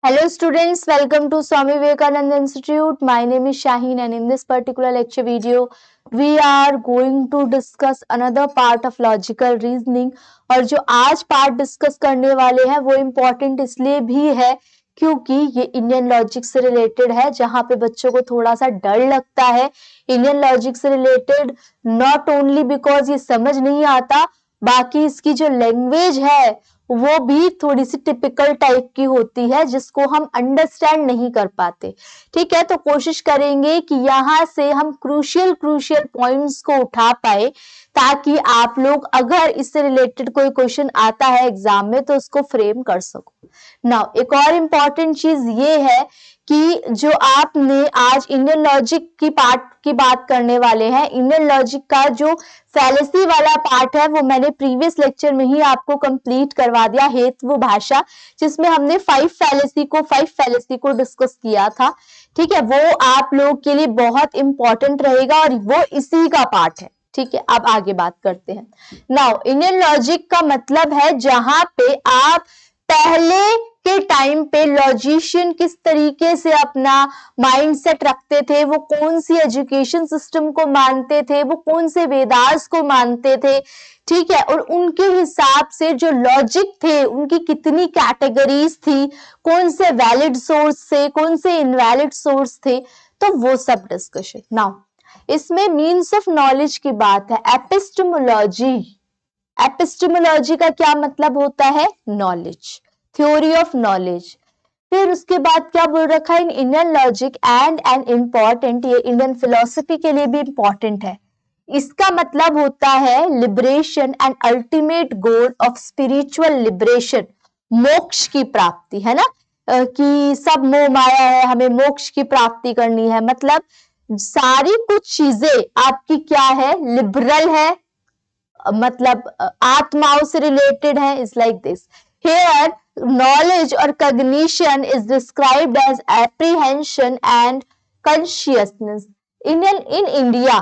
Hello students, welcome to Swami Vivekananda Institute. My name is Shaheen and in this particular lecture video, we are going to discuss another part of logical reasoning. और जो आज part discuss करने वाले हैं वो important इसलिए भी है क्योंकि ये इंडियन लॉजिक से रिलेटेड है, जहाँ पे बच्चों को थोड़ा सा डर लगता है इंडियन लॉजिक से रिलेटेड, नॉट ओनली बिकॉज ये समझ नहीं आता, बाकी इसकी जो लैंग्वेज है वो भी थोड़ी सी टिपिकल टाइप की होती है जिसको हम अंडरस्टैंड नहीं कर पाते। ठीक है, तो कोशिश करेंगे कि यहाँ से हम क्रूशियल पॉइंट्स को उठा पाए ताकि आप लोग अगर इससे रिलेटेड कोई क्वेश्चन आता है एग्जाम में तो उसको फ्रेम कर सको। नाउ एक और इम्पॉर्टेंट चीज ये है कि जो आपने आज इंडियन लॉजिक की पार्ट की बात करने वाले हैं, इंडियन लॉजिक का जो फैलेसी वाला पार्ट है वो मैंने प्रीवियस लेक्चर में ही आपको कंप्लीट करवा दिया, हेतु भाषा, जिसमें हमने फाइव फैलेसी को डिस्कस किया था। ठीक है, वो आप लोग के लिए बहुत इंपॉर्टेंट रहेगा और वो इसी का पार्ट है। ठीक है, अब आगे बात करते हैं। नाउ इंडियन लॉजिक का मतलब है जहां पे आप पहले के टाइम पे लॉजिशियन किस तरीके से अपना माइंडसेट रखते थे, वो कौन सी एजुकेशन सिस्टम को मानते थे, वो कौन से वेदास को मानते थे। ठीक है, और उनके हिसाब से जो लॉजिक थे उनकी कितनी कैटेगरीज थी, कौन से वैलिड सोर्स थे, कौन से इनवैलिड सोर्स थे, तो वो सब डिस्कशन। नाउ इसमें मीन्स ऑफ नॉलेज की बात है, एपिस्टेमोलॉजी का क्या मतलब होता है, नॉलेज, थ्योरी ऑफ नॉलेज। फिर उसके बाद क्या बोल रखा है, in Indian logic and an important, ये इंडियन फिलोसफी के लिए भी इंपॉर्टेंट है। इसका मतलब होता है liberation and ultimate goal of spiritual liberation, मोक्ष की प्राप्ति, है ना, कि सब मोह माया है, हमें मोक्ष की प्राप्ति करनी है, मतलब सारी कुछ चीजें आपकी क्या है, लिबरल है, मतलब आत्माओं से रिलेटेड है, is like this. Here knowledge or cognition is described as apprehension and consciousness. In India,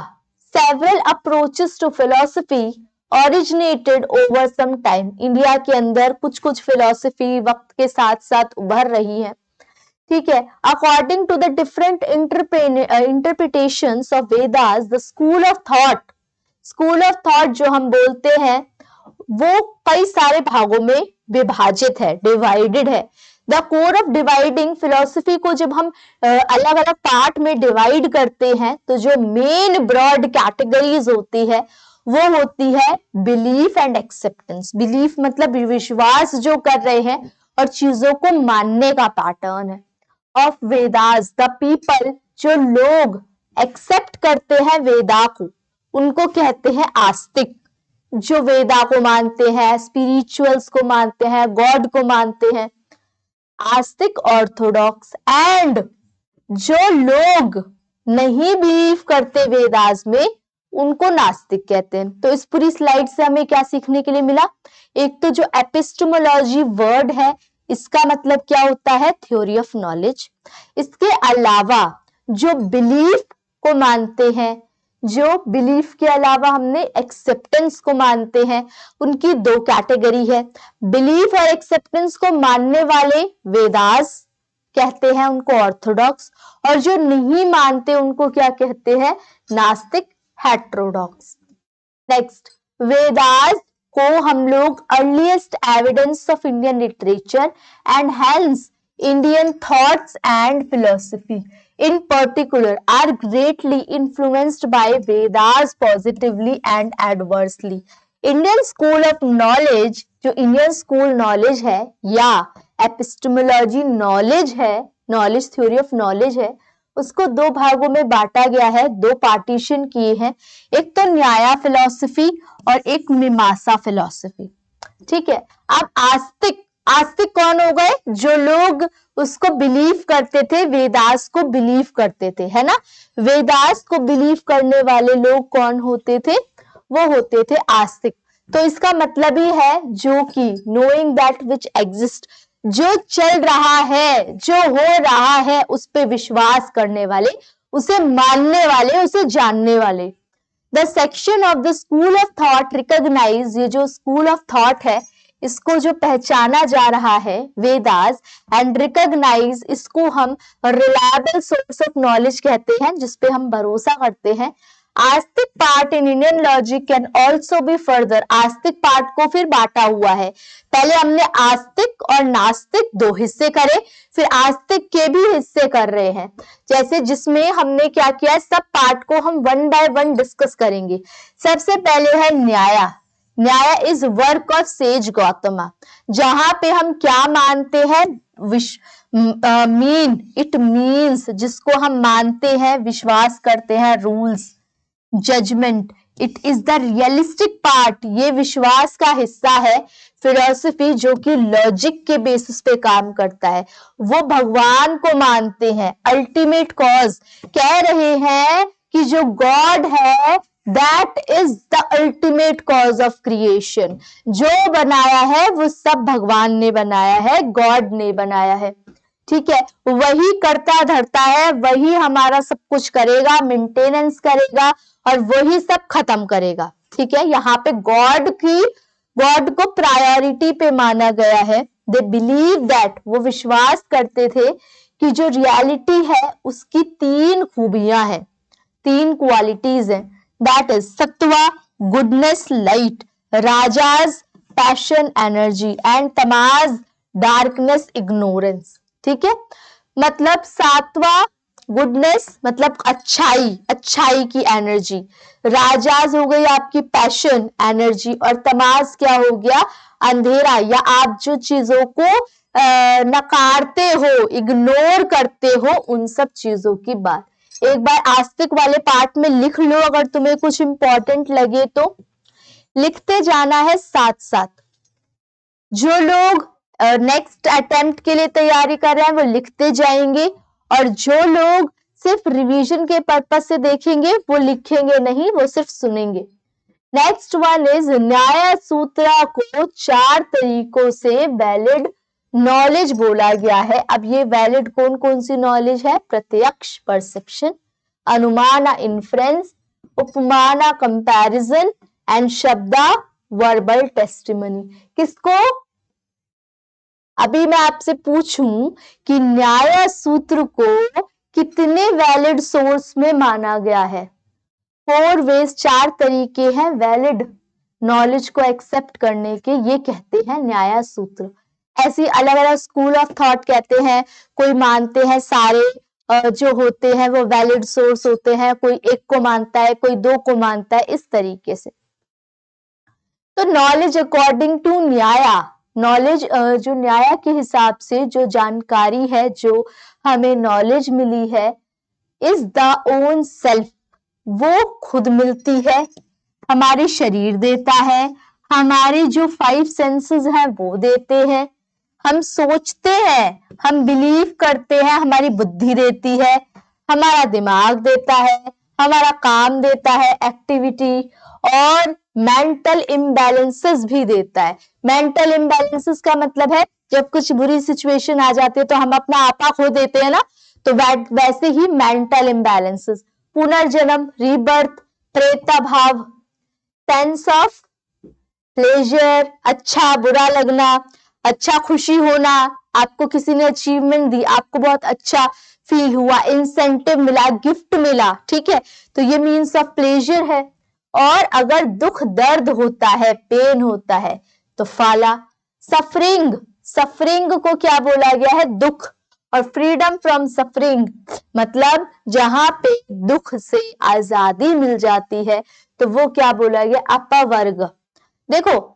several approaches to philosophy originated over some time. India के अंदर कुछ फिलोसफी वक्त के साथ साथ उभर रही है। ठीक है, according to the different interpretations of Vedas, the school of thought जो हम बोलते हैं वो कई सारे भागों में विभाजित है, डिवाइडेड है। The core of dividing philosophy को जब हम अलग अलग पार्ट में डिवाइड करते हैं तो जो मेन ब्रॉड कैटेगरीज होती है वो होती है बिलीफ एंड एक्सेप्टेंस। बिलीफ मतलब विश्वास जो कर रहे हैं और चीजों को मानने का पैटर्न है। ऑफ वेदास, द पीपल, जो लोग एक्सेप्ट करते हैं वेदा को, उनको कहते हैं आस्तिक। जो वेदा को मानते हैं, स्पिरिचुअल्स को मानते हैं, गॉड को मानते हैं, आस्तिक ऑर्थोडॉक्स। एंड जो लोग नहीं बिलीव करते वेदास में उनको नास्तिक कहते हैं। तो इस पूरी स्लाइड से हमें क्या सीखने के लिए मिला, एक तो जो एपिस्टेमोलॉजी वर्ड है इसका मतलब क्या होता है, थ्योरी ऑफ नॉलेज। इसके अलावा जो बिलीफ को मानते हैं, जो बिलीफ के अलावा हमने एक्सेप्टेंस को मानते हैं, उनकी दो कैटेगरी है। बिलीफ और एक्सेप्टेंस को मानने वाले वेदास कहते हैं, उनको ऑर्थोडॉक्स, और जो नहीं मानते उनको क्या कहते हैं, नास्तिक, हेट्रोडॉक्स। नेक्स्ट, वेदास को हम लोग earliest evidence of Indian literature and hence Indian thoughts and philosophy in particular are greatly influenced by Vedas positively and adversely. Indian school of knowledge, जो Indian school knowledge है या epistemology knowledge है, knowledge theory of knowledge है, उसको दो भागों में बांटा गया है, दो पार्टीशन किए हैं, एक तो न्याया फिलॉसफी और एक मीमांसा फिलॉसफी। ठीक है, अब आस्तिक कौन हो गए, जो लोग उसको बिलीव करते थे, वेदास को बिलीव करते थे, है ना। वेदास को बिलीव करने वाले लोग कौन होते थे, वो होते थे आस्तिक। तो इसका मतलब ही है जो कि नोइंग दैट विच एग्जिस्ट, जो चल रहा है, जो हो रहा है उस पे विश्वास करने वाले, उसे मानने वाले, उसे जानने वाले। The section of the school of thought recognise, ये जो स्कूल ऑफ थॉट है इसको जो पहचाना जा रहा है वेदास एंड रिकॉग्नाइज, इसको हम रिलायबल सोर्स ऑफ नॉलेज कहते हैं, जिसपे हम भरोसा करते हैं। आस्तिक part in Indian logic can also be further, Astik part को फिर बांटा हुआ है। पहले हमने आस्तिक और नास्तिक दो हिस्से करे, फिर आस्तिक के भी हिस्से कर रहे हैं, जैसे जिसमें हमने क्या किया है, सब पार्ट को हम वन बाय वन डिस्कस करेंगे। सबसे पहले है न्याया। न्याय is work of says Gautama, जहां पे हम क्या मानते हैं, मीन इट मीन्स, जिसको हम मानते हैं, विश्वास करते हैं, rules, judgment, it is the realistic part, ये विश्वास का हिस्सा है। फिलोसफी जो कि लॉजिक के बेसिस पे काम करता है, वो भगवान को मानते हैं, अल्टीमेट कॉज, कह रहे हैं कि जो गॉड है that is the ultimate cause of creation, जो बनाया है वो सब भगवान ने बनाया है, गॉड ने बनाया है, ठीक है। वही करता धरता है, वही हमारा सब कुछ करेगा, मेंटेनेंस करेगा और वही सब खत्म करेगा, ठीक है। यहाँ पे गॉड को प्रायोरिटी पे माना गया है। दे बिलीव दैट, वो विश्वास करते थे कि जो रियलिटी है उसकी तीन खूबियां हैं, तीन क्वालिटीज हैं, that is sattva, goodness, light, rajas, passion, energy, and tamas, darkness, ignorance, ठीक है। मतलब सातवां गुडनेस मतलब अच्छाई, अच्छाई की एनर्जी, राजाज हो गई आपकी पैशन एनर्जी, और तमाज क्या हो गया, अंधेरा, या आप जो चीजों को नकारते हो, इग्नोर करते हो, उन सब चीजों की बात। एक बार आस्तिक वाले पार्ट में लिख लो, अगर तुम्हें कुछ इंपॉर्टेंट लगे तो लिखते जाना है साथ साथ। जो लोग नेक्स्ट अटेम्प्ट के लिए तैयारी कर रहे हैं वो लिखते जाएंगे, और जो लोग सिर्फ रिवीजन के पर्पस से देखेंगे वो लिखेंगे नहीं, वो सिर्फ सुनेंगे। नेक्स्ट वन इज न्याय सूत्र को 4 तरीकों से वैलिड नॉलेज बोला गया है। अब ये वैलिड कौन कौन सी नॉलेज है, प्रत्यक्ष परसेप्शन, अनुमान इन्फ्रेंस, उपमाना कंपैरिजन, एंड शब्दा वर्बल टेस्टिमनी। किसको, अभी मैं आपसे पूछूं कि न्याय सूत्र को कितने वैलिड सोर्स में माना गया है, 4 वेज, 4 तरीके हैं वैलिड नॉलेज को एक्सेप्ट करने के, ये कहते हैं न्याय सूत्र। ऐसी अलग अलग स्कूल ऑफ थॉट कहते हैं, कोई मानते हैं सारे जो होते हैं वो वैलिड सोर्स होते हैं, कोई एक को मानता है, कोई 2 को मानता है, इस तरीके से। तो नॉलेज अकॉर्डिंग टू न्याया, नॉलेज जो न्याय के हिसाब से जो जानकारी है, जो हमें नॉलेज मिली है, इज द ओन सेल्फ, वो खुद मिलती है, हमारी शरीर देता है, हमारी जो 5 सेंसेस हैं वो देते हैं, हम सोचते हैं, हम बिलीव करते हैं, हमारी बुद्धि देती है, हमारा दिमाग देता है, हमारा काम देता है, एक्टिविटी, और मेंटल इम्बैलेंसेस भी देता है। मेंटल इम्बैलेंसेस का मतलब है जब कुछ बुरी सिचुएशन आ जाती है तो हम अपना आपा खो देते हैं ना, तो वैसे ही मेंटल इम्बैलेंसेस, पुनर्जन्म, रीबर्थ, प्रेता भाव, सेंस ऑफ प्लेजर, अच्छा बुरा लगना, अच्छा खुशी होना, आपको किसी ने अचीवमेंट दी, आपको बहुत अच्छा फील हुआ, इंसेंटिव मिला, गिफ्ट मिला, ठीक है, तो ये मीन्स ऑफ प्लेजर है। और अगर दुख दर्द होता है, पेन होता है, तो फाला, सफरिंग, सफरिंग को क्या बोला गया है, दुख, और फ्रीडम फ्रॉम सफरिंग मतलब जहां पे दुख से आजादी मिल जाती है, तो वो क्या बोला गया, अपवर्ग। देखो,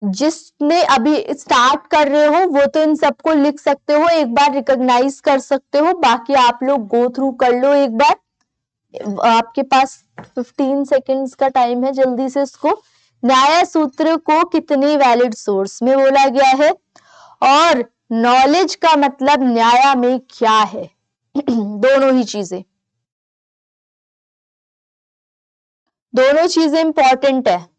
जिसने अभी स्टार्ट कर रहे हो वो तो इन सबको लिख सकते हो, एक बार रिकॉग्नाइज कर सकते हो, बाकी आप लोग गो थ्रू कर लो एक बार, आपके पास 15 सेकेंड्स का टाइम है, जल्दी से इसको। न्याय सूत्र को कितनी वैलिड सोर्स में बोला गया है, और नॉलेज का मतलब न्याय में क्या है दोनों ही चीजें, दोनों चीजें इंपॉर्टेंट है।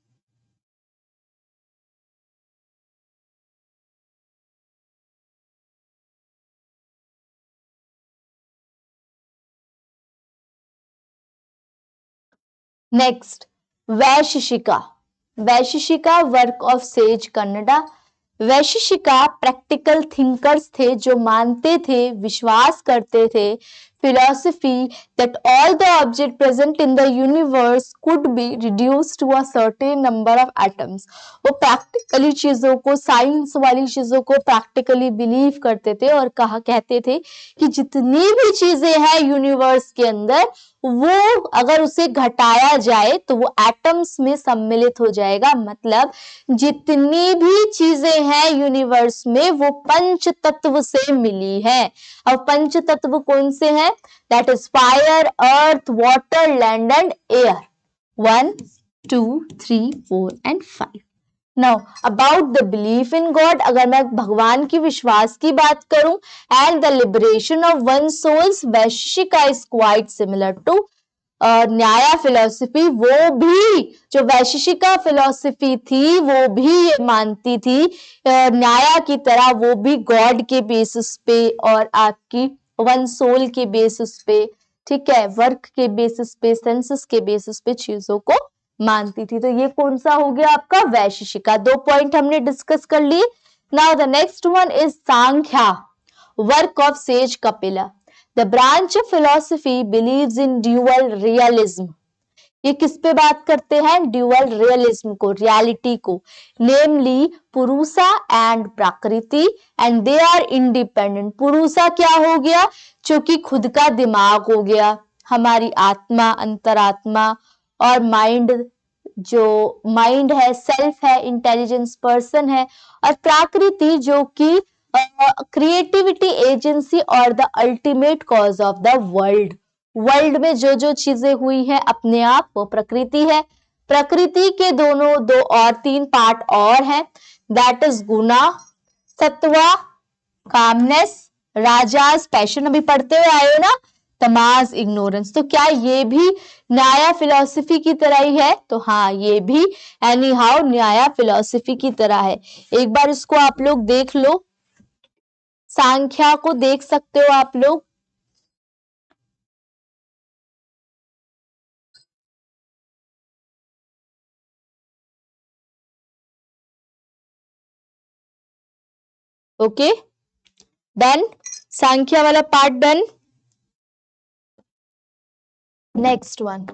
Next, Vaisheshika, Vaisheshika work of says Kannada. Vaisheshika practical thinkers थे जो मानते थे, विश्वास करते थे, philosophy that all the object present in the universe could be reduced to a certain number of atoms। वो प्रैक्टिकली चीजों को, साइंस वाली चीजों को प्रैक्टिकली बिलीव करते थे और कहते थे कि जितनी भी चीजें हैं यूनिवर्स के अंदर, वो अगर उसे घटाया जाए तो वो एटम्स में सम्मिलित हो जाएगा। मतलब जितनी भी चीजें हैं यूनिवर्स में वो पंच तत्व से मिली है। अब पंच तत्व कौन से हैं? That is fire, earth, water, land and air. 1, 2, 3, 4 and 5। Now about the belief in god, अगर मैं भगवान की विश्वास की बात करूं, and the liberation of one souls, Vaisheshika is quite similar to Nyaya philosophy. वो भी जो वैशेषिका फिलोसफी थी वो भी ये मानती थी न्याया की तरह, वो भी गॉड के बेसिस पे और आपकी वन सोल के बेसिस पे, ठीक है, वर्क के बेसिस पे, सेंसेस के बेसिस पे चीजों को मानती थी। तो ये कौन सा हो गया आपका? वैशेषिका। 2 पॉइंट हमने डिस्कस कर लिए। Now the next one is Sankhya work of says Kapila. The branch of philosophy believes in dual realism. ये किस पे बात करते हैं? ड्यूअल रियलिज्म को, रियलिटी को, नेमली पुरुषा एंड प्रकृति, एंड दे आर इंडिपेंडेंट। पुरुषा क्या हो गया? जो कि खुद का दिमाग हो गया, हमारी आत्मा, अंतरात्मा, और माइंड, जो माइंड है, सेल्फ है, इंटेलिजेंस पर्सन है, और प्रकृति जो कि क्रिएटिविटी एजेंसी और the ultimate cause of the world. World में जो जो चीजें हुई है अपने आप, वो प्रकृति है। प्रकृति के दो और 3 पार्ट और हैं, that is guna, sattva, calmness, rajas, passion, अभी पढ़ते हुए आए हो ना, तमाज, इग्नोरेंस। तो क्या ये भी न्याया फिलॉसफी की तरह ही है? तो हाँ, ये भी एनी हाउ न्याया फिलॉसफी की तरह है। एक बार इसको आप लोग देख लो, सांख्या को देख सकते हो आप लोग। ओके, डन, सांख्या वाला part done. Next one,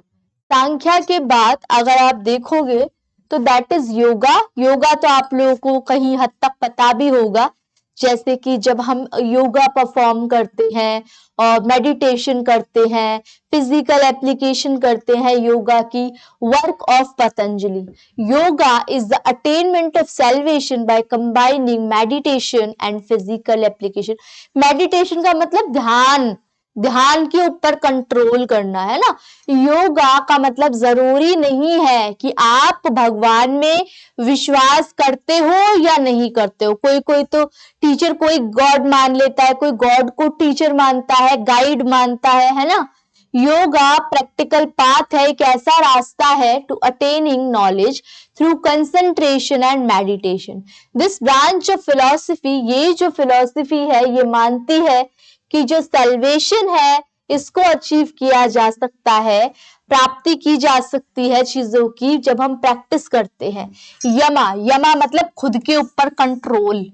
Sankhya के बाद अगर आप देखोगे तो दैट इज योगा। योगा तो आप लोगों को कहीं हद तक पता भी होगा, जैसे कि जब हम योगा परफॉर्म करते हैं और मेडिटेशन करते हैं, फिजिकल एप्लीकेशन करते हैं योगा की, work of Patanjali. Yoga is the attainment of salvation by combining meditation and physical application. Meditation का मतलब ध्यान, ध्यान के ऊपर कंट्रोल करना है ना। योगा का मतलब जरूरी नहीं है कि आप भगवान में विश्वास करते हो या नहीं करते हो। कोई कोई तो टीचर, कोई गॉड मान लेता है, कोई गॉड को टीचर मानता है, गाइड मानता है ना। योगा प्रैक्टिकल पाथ है, एक ऐसा रास्ता है to attaining knowledge through concentration and meditation. This branch of philosophy, ये जो फिलोसफी है ये मानती है कि जो सल्वेशन है इसको अचीव किया जा सकता है, प्राप्ति की जा सकती है चीजों की जब हम प्रैक्टिस करते हैं। यमा, यमा मतलब खुद के ऊपर कंट्रोल,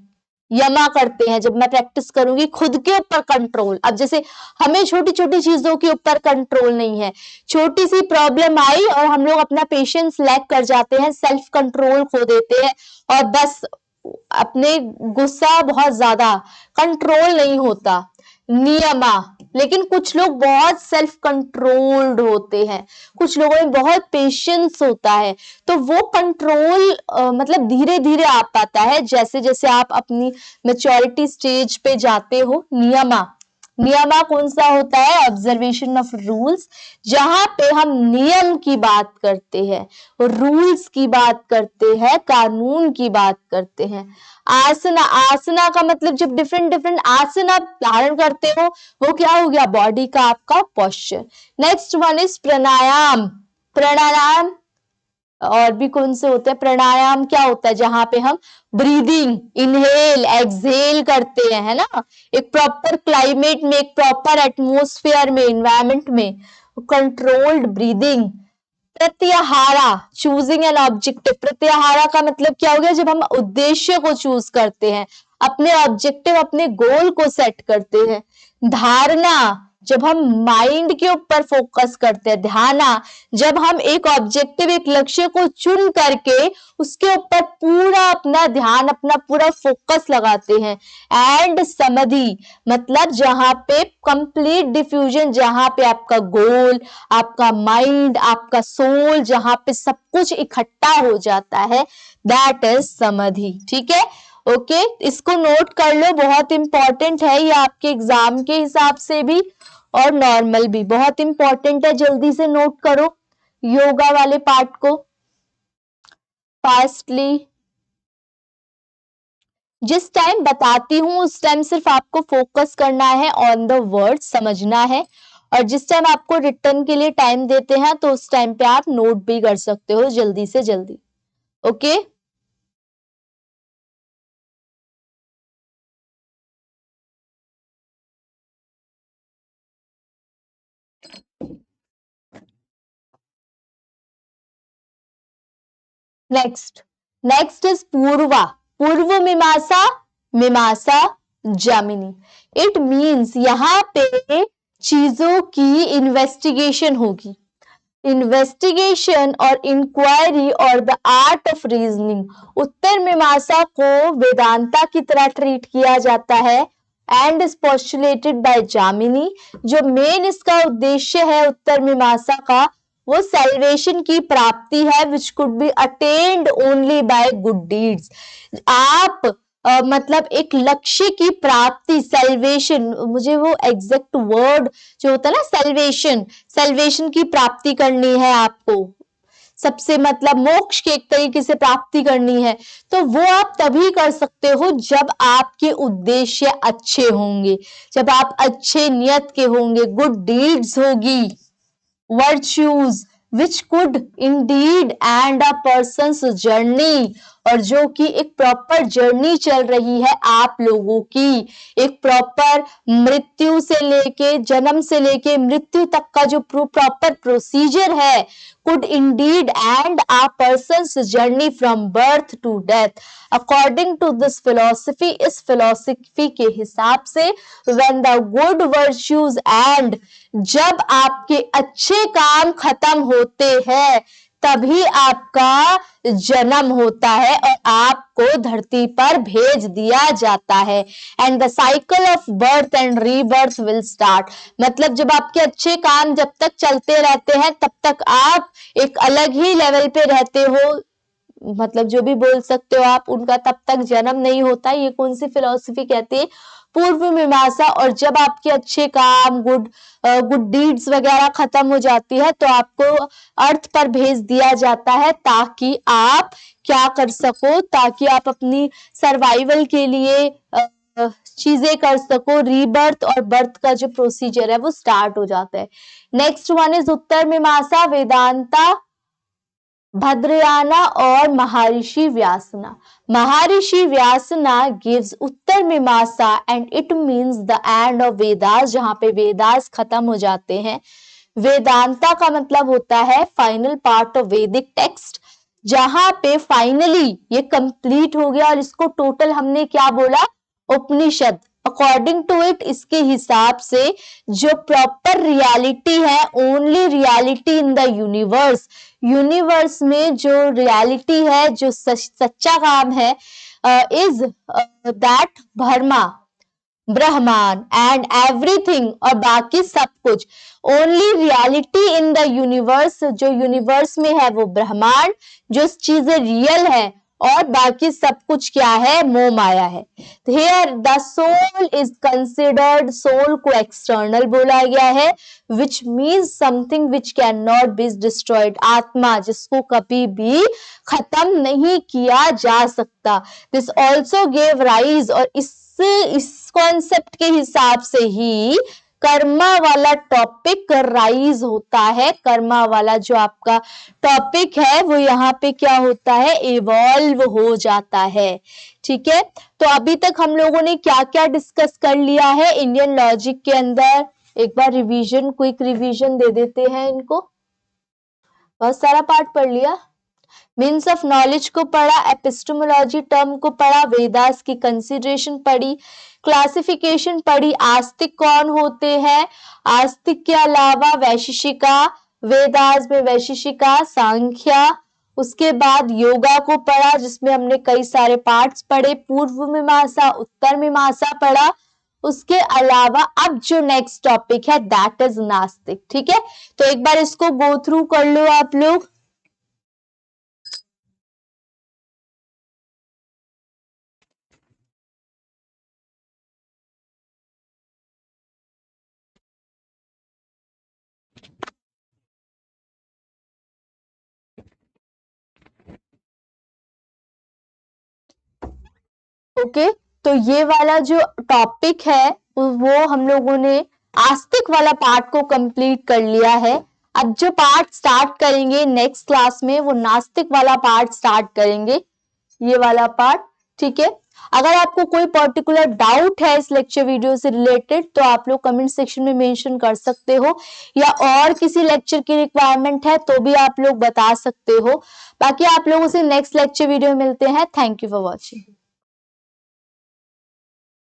यमा करते हैं जब मैं प्रैक्टिस करूंगी, खुद के ऊपर कंट्रोल। अब जैसे हमें छोटी छोटी चीजों के ऊपर कंट्रोल नहीं है, छोटी सी प्रॉब्लम आई और हम लोग अपना पेशेंस लैक कर जाते हैं, सेल्फ कंट्रोल खो देते हैं और बस अपने गुस्सा बहुत ज्यादा कंट्रोल नहीं होता, नियमा। लेकिन कुछ लोग बहुत सेल्फ कंट्रोल्ड होते हैं, कुछ लोगों में बहुत पेशेंस होता है, तो वो कंट्रोल मतलब धीरे धीरे आ पाता है जैसे जैसे आप अपनी मैच्योरिटी स्टेज पे जाते हो। नियमा, नियमा कौन सा होता है? ऑब्जर्वेशन ऑफ रूल्स, जहां पे हम नियम की बात करते हैं, रूल्स की बात करते हैं, कानून की बात करते हैं। आसना, आसना का मतलब जब डिफरेंट डिफरेंट आसन आप धारण करते हो, वो क्या हो गया? बॉडी का आपका पोस्चर। नेक्स्ट वन इज प्राणायाम। प्राणायाम और भी कौन से होते हैं? प्राणायाम क्या होता है? जहां पे हम ब्रीदिंग, इनहेल एक्सहेल करते हैं, है ना, एक प्रॉपर क्लाइमेट में, एक प्रॉपर एटमोस्फेयर में, इन्वायरमेंट में, controlled breathing. Pratyahara, choosing an objective. Pratyahara का मतलब क्या हो गया, जब हम उद्देश्य को चूज करते हैं, अपने ऑब्जेक्टिव, अपने गोल को सेट करते हैं। धारणा, जब हम माइंड के ऊपर फोकस करते हैं। ध्याना, जब हम एक ऑब्जेक्टिव, एक लक्ष्य को चुन करके उसके ऊपर पूरा अपना ध्यान, अपना पूरा फोकस लगाते हैं। एंड समाधि, मतलब जहां पे कंप्लीट डिफ्यूजन, जहां पे आपका गोल, आपका माइंड, आपका सोल, जहां पे सब कुछ इकट्ठा हो जाता है, दैट इज समाधि। ठीक है, ओके, इसको नोट कर लो, बहुत इंपॉर्टेंट है ये आपके एग्जाम के हिसाब से भी और नॉर्मल भी बहुत इंपॉर्टेंट है। जल्दी से नोट करो योगा वाले पार्ट को फास्टली। जिस टाइम बताती हूं उस टाइम सिर्फ आपको फोकस करना है, ऑन द वर्ड समझना है, और जिस टाइम आपको रिटर्न के लिए टाइम देते हैं तो उस टाइम पे आप नोट भी कर सकते हो जल्दी से जल्दी। ओके, नेक्स्ट इज पूर्वा। पूर्व मीमांसा, मीमांसा जामिनी। इट मीन्स यहाँ पे चीजों की इन्वेस्टिगेशन होगी। इन्वेस्टिगेशन और इंक्वायरी और द आर्ट ऑफ रीजनिंग। उत्तर मीमांसा को वेदांता की तरह ट्रीट किया जाता है एंड इज पोस्टुलेटेड बाय जामिनी। जो मेन इसका उद्देश्य है उत्तर मीमांसा का, वो सेल्वेशन की प्राप्ति है, which could be attend only by good deeds. आप मतलब एक लक्ष्य की प्राप्ति, सेल्वेशन, मुझे वो एग्जैक्ट वर्ड जो होता है ना, सेल्वेशन, सेल्वेशन की प्राप्ति करनी है आपको, सबसे मतलब मोक्ष के एक तरीके से प्राप्ति करनी है, तो वो आप तभी कर सकते हो जब आपके उद्देश्य अच्छे होंगे, जब आप अच्छे नियत के होंगे, गुड डीड्स होगी, virtues which could indeed end a person's journey, और जो कि एक प्रॉपर जर्नी चल रही है आप लोगों की, एक प्रॉपर मृत्यु से लेके, जन्म से लेके मृत्यु तक का जो प्रॉपर प्रोसीजर है, could indeed end a person's journey from birth to death according to this philosophy। इस philosophy के हिसाब से when the good virtues end, जब आपके अच्छे काम खत्म होते हैं तभी आपका जन्म होता है और आपको धरती पर भेज दिया जाता है। And the cycle of birth and rebirth will start. मतलब जब आपके अच्छे काम जब तक चलते रहते हैं तब तक आप एक अलग ही लेवल पे रहते हो, मतलब जो भी बोल सकते हो आप, उनका तब तक जन्म नहीं होता। ये कौन सी फिलॉसफी कहती है, पूर्व मीमांसा। और जब आपके अच्छे काम, गुड डीड्स वगैरह खत्म हो जाती है तो आपको अर्थ पर भेज दिया जाता है ताकि आप क्या कर सको, ताकि आप अपनी सर्वाइवल के लिए चीजें कर सको। रीबर्थ और बर्थ का जो प्रोसीजर है वो स्टार्ट हो जाता है। नेक्स्ट वन इज उत्तर मीमांसा, वेदांता, भद्रयाना और महर्षि व्यासना। महर्षि व्यासना गिव्स उत्तर मीमांसा and it means the end of Vedas, जहां पे वेदास खत्म हो जाते हैं। वेदांता का मतलब होता है फाइनल पार्ट ऑफ वैदिक टेक्स्ट, जहां पे फाइनली ये कंप्लीट हो गया। और इसको टोटल हमने क्या बोला, उपनिषद। अकॉर्डिंग टू इट, इसके हिसाब से जो प्रॉपर रियलिटी है, only reality in the universe, universe में जो रियलिटी है, जो सच्चा काम है, इज दैट ब्रह्मा, ब्रह्मांड एंड एवरीथिंग, और बाकी सब कुछ। Only reality in the universe, जो यूनिवर्स में है वो ब्रह्मांड, जो चीजें रियल है, और बाकी सब कुछ क्या है, मोह माया है। Here the soul is considered, soul को एक्सटर्नल बोला गया है, which means something which can not be destroyed. आत्मा जिसको कभी भी खत्म नहीं किया जा सकता। दिस ऑल्सो गेव राइज, और इस कॉन्सेप्ट के हिसाब से ही कर्मा वाला टॉपिक राइज होता है। कर्मा वाला जो आपका टॉपिक है वो यहाँ पे क्या होता है, इवॉल्व हो जाता है। ठीक है, तो अभी तक हम लोगों ने क्या क्या डिस्कस कर लिया है इंडियन लॉजिक के अंदर। एक बार रिवीजन, क्विक रिवीजन दे देते हैं इनको। बहुत सारा पार्ट पढ़ लिया। मीन्स ऑफ नॉलेज को पढ़ा, एपिस्टेमोलॉजी टर्म को पढ़ा, वेदास की कंसिडरेशन पढ़ी, क्लासिफिकेशन पढ़ी, आस्तिक कौन होते हैं, आस्तिक के अलावा वैशेषिका, वेदास में वैशेषिका, सांख्या, उसके बाद योगा को पढ़ा जिसमें हमने कई सारे पार्ट्स पढ़े, पूर्व मीमांसा, उत्तर मीमांसा पढ़ा। उसके अलावा अब जो नेक्स्ट टॉपिक है दैट इज नास्तिक। ठीक है, तो एक बार इसको गो थ्रू कर लो आप लोग। ओके, तो ये वाला जो टॉपिक है वो हम लोगों ने आस्तिक वाला पार्ट को कंप्लीट कर लिया है। अब जो पार्ट स्टार्ट करेंगे नेक्स्ट क्लास में वो नास्तिक वाला पार्ट स्टार्ट करेंगे, ये वाला पार्ट। ठीक है, अगर आपको कोई पर्टिकुलर डाउट है इस लेक्चर वीडियो से रिलेटेड तो आप लोग कमेंट सेक्शन में मेंशन कर सकते हो, या और किसी लेक्चर की रिक्वायरमेंट है तो भी आप लोग बता सकते हो। बाकी आप लोगों से नेक्स्ट लेक्चर वीडियो में मिलते हैं। Thank you for watching.